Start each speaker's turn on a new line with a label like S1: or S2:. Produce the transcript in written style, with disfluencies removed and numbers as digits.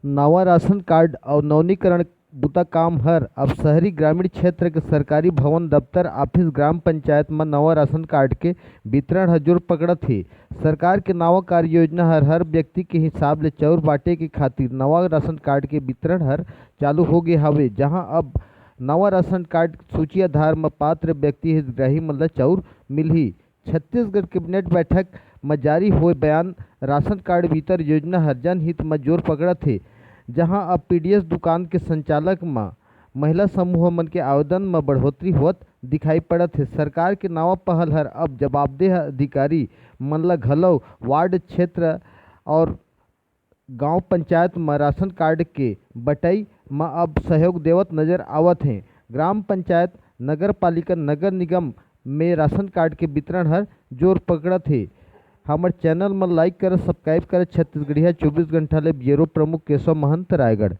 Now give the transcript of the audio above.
S1: नवा ration card अउ नवीनीकरण बूता काम हर अब शहरी ग्रामीण क्षेत्र के सरकारी भवन, दफ्तर, ऑफिस, ग्राम पंचायत म नवा राशन कार्ड के वितरण ह जोर पकड़त हे। सरकार के नवा कार्य योजना हर व्यक्ति के हिसाब ले चाँउर बांटे के खातिर नवा राशन कार्ड के वितरण हर चालू होगे हवे, जहां अब नवा राशन कार्ड सूची आधार म पात्र व्यक्ति हितग्राही मन ल चाँउर मिलही। छत्तीसगढ़ कैबिनेट बैठक म जारी होए बयान राशन कार्ड वितरण योजना हर जनहित म जोर पकड़त हे, जहां अब पीडीएस दुकान के संचालक म महिला समूह मन के आवेदन म बढ़ोतरी होवत दिखाई पड़त हे। सरकार के नवा पहल हर अब जवाबदेह अधिकारी मन ल घलौ वार्ड, क्षेत्र और गांव पंचायत म राशन कार्ड के बटई म अब सहयोग देवत नजर आवत हे। ग्राम पंचायत, नगर पालिका, नगर निगम में राशन कार्ड के वितरण हर जोर पकड़त हे। हमर चैनल म लाइक कर, सब्सक्राइब कर। छत्तीसगढ़िया 24 घंटा ले ब्यूरो प्रमुख केशव महंत, रायगढ़।